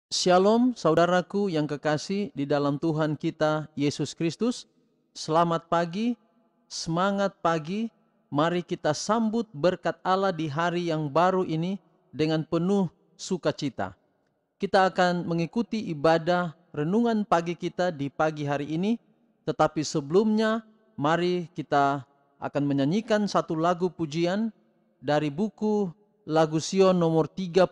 Shalom saudaraku yang kekasih di dalam Tuhan kita Yesus Kristus. Selamat pagi, semangat pagi. Mari kita sambut berkat Allah di hari yang baru ini dengan penuh sukacita. Kita akan mengikuti ibadah renungan pagi kita di pagi hari ini. Tetapi sebelumnya mari kita akan menyanyikan satu lagu pujian dari buku Lagu Sion nomor 37.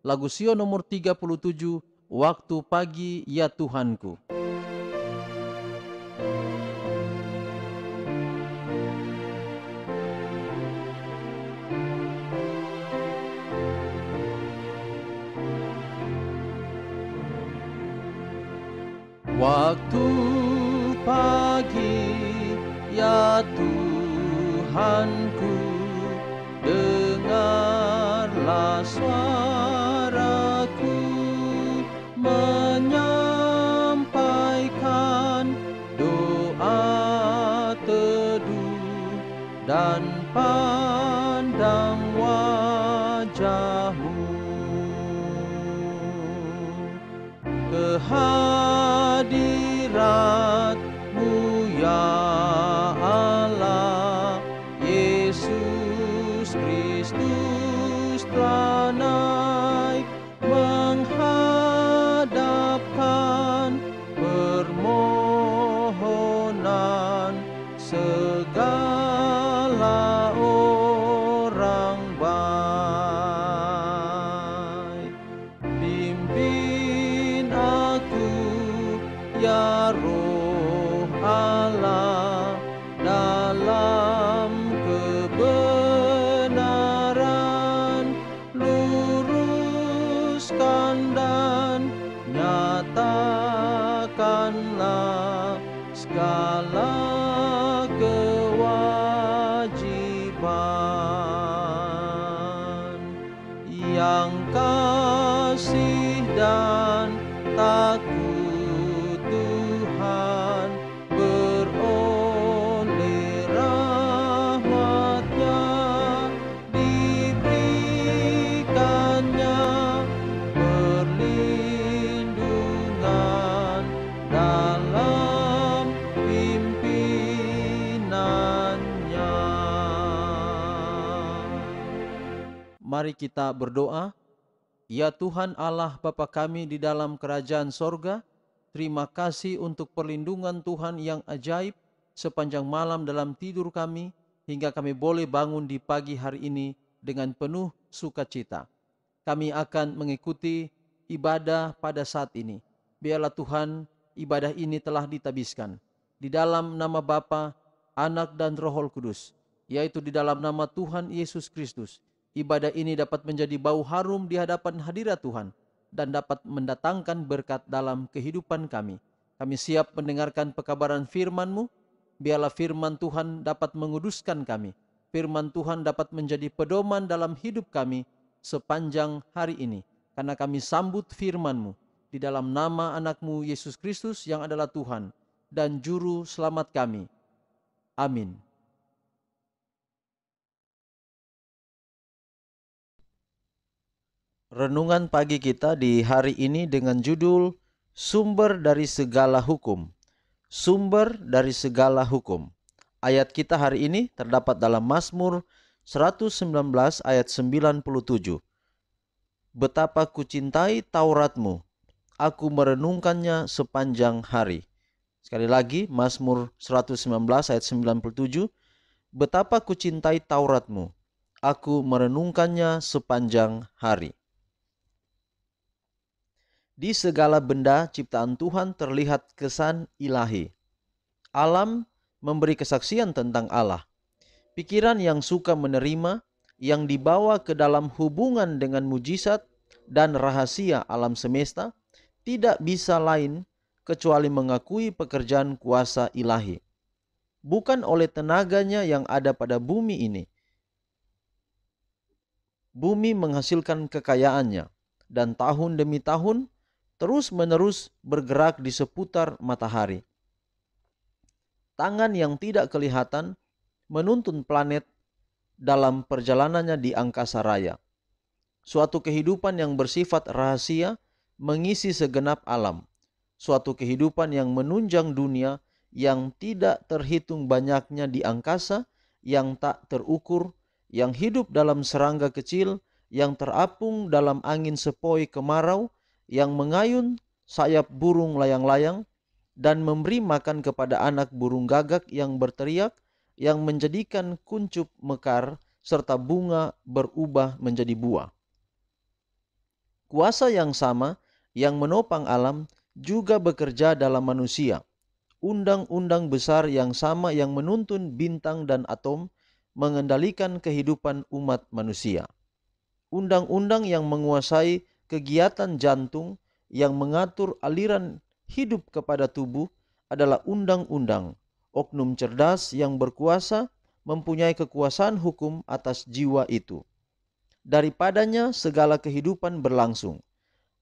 Lagu Sion nomor 37, Waktu Pagi Ya Tuhanku. Waktu pagi ya Tuhanku, dengarlah suaraku menyampaikan doa teduh dan pandang wajahmu. Kehadiratmu ya Allah, Yesus Kristus telah naik menghadapkan permohonan segala orang baik. Pimpin aku ya Roh Allah dalam kebenaran, luruskan dan nyatakanlah segala kewajiban yang kasih dan takut Tuhan, beroleh rahmat-Nya, diberikannya perlindungan dalam pimpinannya. Mari kita berdoa. Ya Tuhan Allah Bapa kami di dalam kerajaan sorga, terima kasih untuk perlindungan Tuhan yang ajaib sepanjang malam dalam tidur kami, hingga kami boleh bangun di pagi hari ini dengan penuh sukacita. Kami akan mengikuti ibadah pada saat ini. Biarlah Tuhan, ibadah ini telah ditabiskan di dalam nama Bapa, Anak dan Roh Kudus, yaitu di dalam nama Tuhan Yesus Kristus. Ibadah ini dapat menjadi bau harum di hadapan hadirat Tuhan dan dapat mendatangkan berkat dalam kehidupan kami. Kami siap mendengarkan pekabaran firman-Mu. Biarlah firman Tuhan dapat menguduskan kami. Firman Tuhan dapat menjadi pedoman dalam hidup kami sepanjang hari ini. Karena kami sambut firman-Mu di dalam nama anak-Mu Yesus Kristus yang adalah Tuhan dan Juru Selamat kami. Amin. Renungan pagi kita di hari ini dengan judul Sumber dari Segala Hukum. Sumber dari segala hukum. Ayat kita hari ini terdapat dalam Mazmur 119 ayat 97. Betapa kucintai Taurat-Mu, aku merenungkannya sepanjang hari. Sekali lagi, Mazmur 119 ayat 97. Betapa kucintai Taurat-Mu, aku merenungkannya sepanjang hari. Di segala benda ciptaan Tuhan terlihat kesan ilahi. Alam memberi kesaksian tentang Allah. Pikiran yang suka menerima, yang dibawa ke dalam hubungan dengan mujizat dan rahasia alam semesta, tidak bisa lain kecuali mengakui pekerjaan kuasa ilahi. Bukan oleh tenaganya yang ada pada bumi ini. Bumi menghasilkan kekayaannya, dan tahun demi tahun terus-menerus bergerak di seputar matahari. Tangan yang tidak kelihatan menuntun planet dalam perjalanannya di angkasa raya. Suatu kehidupan yang bersifat rahasia mengisi segenap alam. Suatu kehidupan yang menunjang dunia, yang tidak terhitung banyaknya di angkasa, yang tak terukur, yang hidup dalam serangga kecil, yang terapung dalam angin sepoi kemarau, yang mengayun sayap burung layang-layang, dan memberi makan kepada anak burung gagak yang berteriak, yang menjadikan kuncup mekar, serta bunga berubah menjadi buah. Kuasa yang sama yang menopang alam juga bekerja dalam manusia. Undang-undang besar yang sama yang menuntun bintang dan atom mengendalikan kehidupan umat manusia. Undang-undang yang menguasai kegiatan jantung, yang mengatur aliran hidup kepada tubuh adalah undang-undang. Oknum cerdas yang berkuasa mempunyai kekuasaan hukum atas jiwa itu. Daripadanya segala kehidupan berlangsung.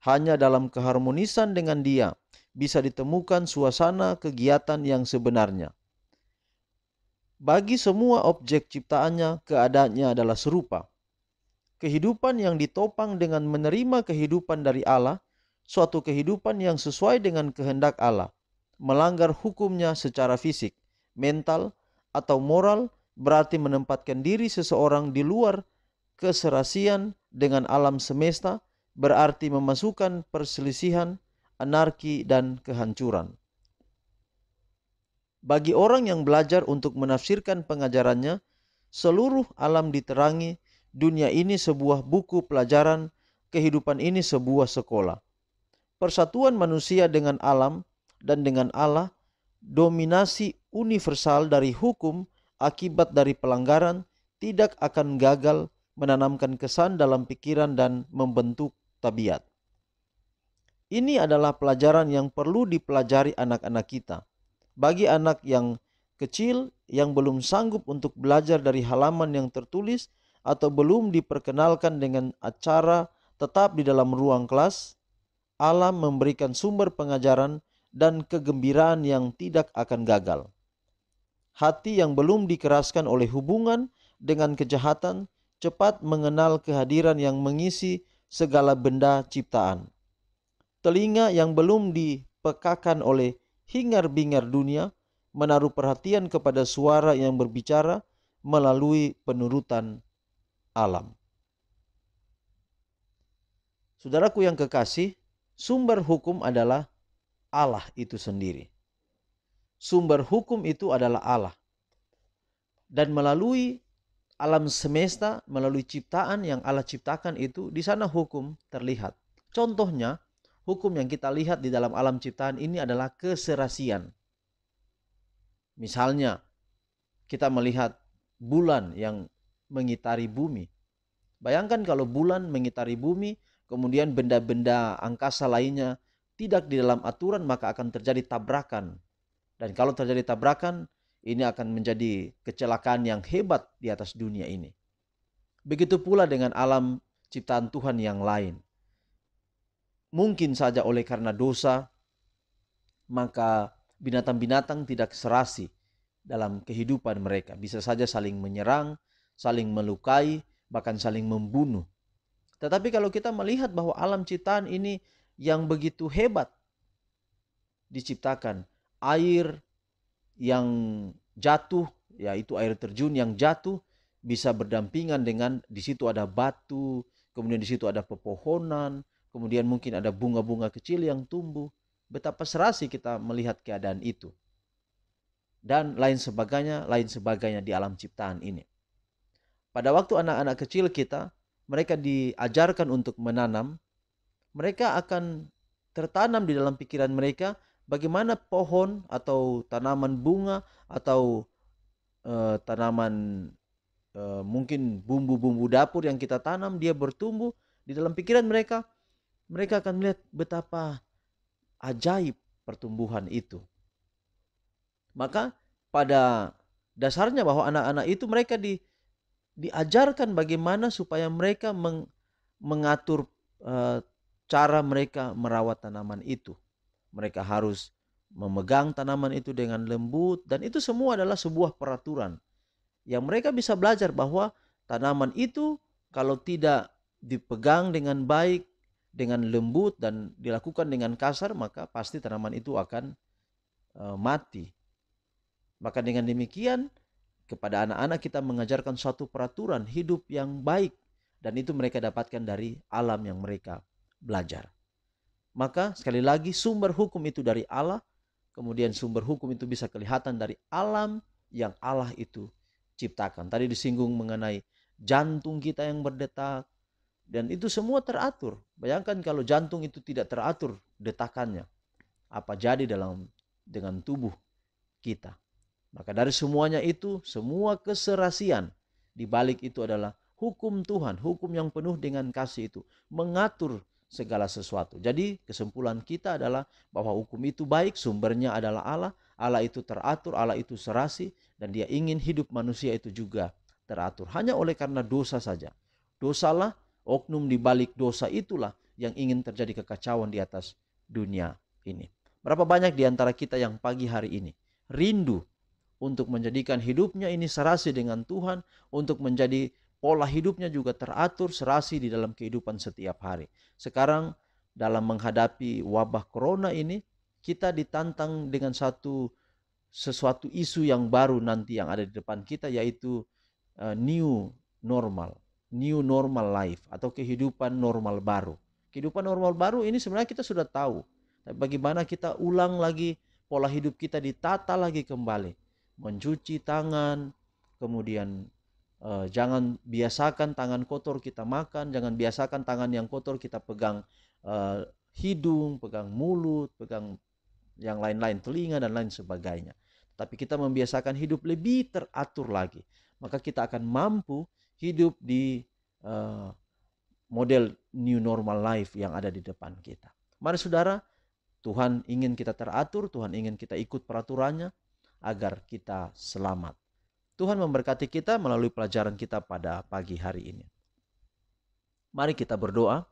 Hanya dalam keharmonisan dengan Dia bisa ditemukan suasana kegiatan yang sebenarnya. Bagi semua objek ciptaannya, keadaannya adalah serupa. Kehidupan yang ditopang dengan menerima kehidupan dari Allah, suatu kehidupan yang sesuai dengan kehendak Allah, melanggar hukumnya secara fisik, mental, atau moral, berarti menempatkan diri seseorang di luar keserasian dengan alam semesta, berarti memasukkan perselisihan, anarki, dan kehancuran. Bagi orang yang belajar untuk menafsirkan pengajarannya, seluruh alam diterangi, dunia ini sebuah buku pelajaran, kehidupan ini sebuah sekolah. Persatuan manusia dengan alam dan dengan Allah, dominasi universal dari hukum akibat dari pelanggaran tidak akan gagal menanamkan kesan dalam pikiran dan membentuk tabiat. Ini adalah pelajaran yang perlu dipelajari anak-anak kita. Bagi anak yang kecil yang belum sanggup untuk belajar dari halaman yang tertulis atau belum diperkenalkan dengan acara tetap di dalam ruang kelas, Allah memberikan sumber pengajaran dan kegembiraan yang tidak akan gagal. Hati yang belum dikeraskan oleh hubungan dengan kejahatan cepat mengenal kehadiran yang mengisi segala benda ciptaan. Telinga yang belum dipekakan oleh hingar-bingar dunia menaruh perhatian kepada suara yang berbicara melalui penurutan alam. Saudaraku yang kekasih, sumber hukum adalah Allah itu sendiri. Sumber hukum itu adalah Allah. Dan melalui alam semesta, melalui ciptaan yang Allah ciptakan itu, di sana hukum terlihat. Contohnya, hukum yang kita lihat di dalam alam ciptaan ini adalah keserasian. Misalnya, kita melihat bulan yang mengitari bumi. Bayangkan kalau bulan mengitari bumi, kemudian benda-benda angkasa lainnya tidak di dalam aturan, maka akan terjadi tabrakan. Dan kalau terjadi tabrakan, ini akan menjadi kecelakaan yang hebat di atas dunia ini. Begitu pula dengan alam ciptaan Tuhan yang lain. Mungkin saja oleh karena dosa, maka binatang-binatang tidak serasi dalam kehidupan mereka. Bisa saja saling menyerang, saling melukai, bahkan saling membunuh. Tetapi kalau kita melihat bahwa alam ciptaan ini yang begitu hebat diciptakan, air yang jatuh, yaitu air terjun yang jatuh, bisa berdampingan dengan di situ ada batu, kemudian di situ ada pepohonan, kemudian mungkin ada bunga-bunga kecil yang tumbuh. Betapa serasi kita melihat keadaan itu. Dan lain sebagainya di alam ciptaan ini. Pada waktu anak-anak kecil kita, mereka diajarkan untuk menanam, mereka akan tertanam di dalam pikiran mereka bagaimana pohon atau tanaman bunga atau tanaman mungkin bumbu-bumbu dapur yang kita tanam, dia bertumbuh di dalam pikiran mereka. Mereka akan melihat betapa ajaib pertumbuhan itu. Maka pada dasarnya bahwa anak-anak itu mereka diajarkan bagaimana supaya mereka mengatur cara mereka merawat tanaman itu. Mereka harus memegang tanaman itu dengan lembut, dan itu semua adalah sebuah peraturan yang mereka bisa belajar bahwa tanaman itu kalau tidak dipegang dengan baik, dengan lembut dan dilakukan dengan kasar, maka pasti tanaman itu akan mati. Maka dengan demikian, kepada anak-anak kita mengajarkan suatu peraturan hidup yang baik, dan itu mereka dapatkan dari alam yang mereka belajar. Maka sekali lagi, sumber hukum itu dari Allah, kemudian sumber hukum itu bisa kelihatan dari alam yang Allah itu ciptakan. Tadi disinggung mengenai jantung kita yang berdetak, dan itu semua teratur. Bayangkan kalau jantung itu tidak teratur detakannya, apa jadi dengan tubuh kita. Maka dari semuanya itu, semua keserasian di balik itu adalah hukum Tuhan, hukum yang penuh dengan kasih itu mengatur segala sesuatu. Jadi kesimpulan kita adalah bahwa hukum itu baik, sumbernya adalah Allah, Allah itu teratur, Allah itu serasi, dan Dia ingin hidup manusia itu juga teratur. Hanya oleh karena dosa saja. Dosalah, oknum di balik dosa itulah yang ingin terjadi kekacauan di atas dunia ini. Berapa banyak di antara kita yang pagi hari ini rindu untuk menjadikan hidupnya ini serasi dengan Tuhan, untuk menjadi pola hidupnya juga teratur, serasi di dalam kehidupan setiap hari. Sekarang dalam menghadapi wabah corona ini, kita ditantang dengan sesuatu isu yang baru nanti yang ada di depan kita, yaitu new normal life, atau kehidupan normal baru. Kehidupan normal baru ini sebenarnya kita sudah tahu, tapi bagaimana kita ulang lagi pola hidup kita, ditata lagi kembali, mencuci tangan, kemudian jangan biasakan tangan kotor kita makan, jangan biasakan tangan yang kotor kita pegang hidung, pegang mulut, pegang yang lain-lain, telinga dan lain sebagainya. Tapi kita membiasakan hidup lebih teratur lagi, maka kita akan mampu hidup di model new normal life yang ada di depan kita. Mari saudara, Tuhan ingin kita teratur, Tuhan ingin kita ikut peraturannya agar kita selamat. Tuhan memberkati kita melalui pelajaran kita pada pagi hari ini. Mari kita berdoa.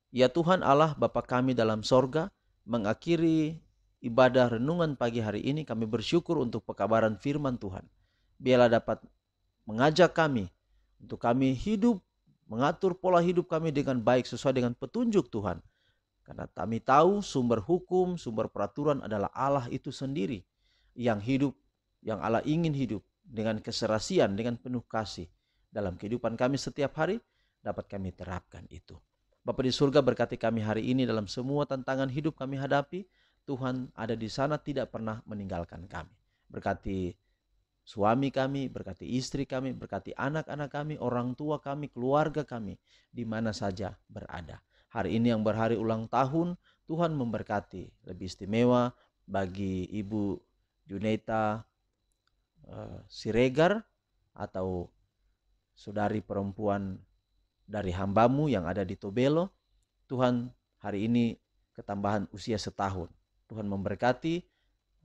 Ya Tuhan Allah Bapa kami dalam sorga, mengakhiri ibadah renungan pagi hari ini, kami bersyukur untuk pekabaran firman Tuhan. Biarlah dapat mengajak kami untuk kami hidup, mengatur pola hidup kami dengan baik sesuai dengan petunjuk Tuhan. Karena kami tahu sumber hukum, sumber peraturan adalah Allah itu sendiri yang hidup, yang Allah ingin hidup dengan keserasian, dengan penuh kasih. Dalam kehidupan kami setiap hari, dapat kami terapkan itu. Bapa di surga, berkati kami hari ini dalam semua tantangan hidup kami hadapi. Tuhan ada di sana, tidak pernah meninggalkan kami. Berkati suami kami, berkati istri kami, berkati anak-anak kami, orang tua kami, keluarga kami, di mana saja berada. Hari ini yang berhari ulang tahun, Tuhan memberkati. Lebih istimewa bagi Ibu Juneta Siregar, atau saudari perempuan dari hambamu yang ada di Tobelo. Tuhan hari ini ketambahan usia setahun. Tuhan memberkati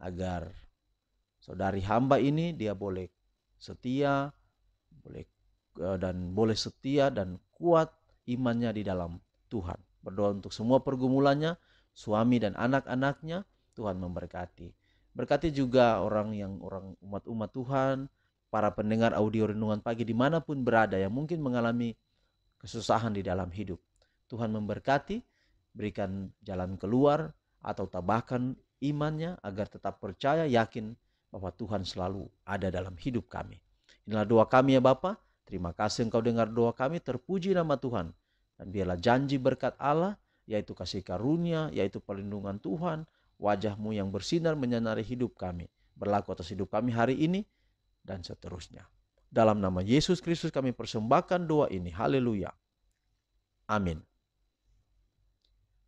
agar saudari hamba ini dia boleh setia, boleh setia dan kuat imannya di dalam Tuhan. Berdoa untuk semua pergumulannya, suami dan anak-anaknya, Tuhan memberkati. Berkati juga orang umat-umat Tuhan, para pendengar audio renungan pagi dimanapun berada yang mungkin mengalami kesusahan di dalam hidup. Tuhan memberkati, berikan jalan keluar atau tabahkan imannya agar tetap percaya, yakin bahwa Tuhan selalu ada dalam hidup kami. Inilah doa kami ya Bapa. Terima kasih Engkau dengar doa kami, terpuji nama Tuhan. Dan biarlah janji berkat Allah, yaitu kasih karunia, yaitu perlindungan Tuhan, wajah-Mu yang bersinar menyinari hidup kami, berlaku atas hidup kami hari ini dan seterusnya. Dalam nama Yesus Kristus kami persembahkan doa ini. Haleluya. Amin.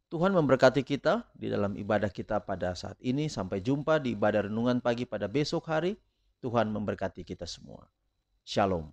Tuhan memberkati kita di dalam ibadah kita pada saat ini. Sampai jumpa di ibadah renungan pagi pada besok hari. Tuhan memberkati kita semua. Shalom.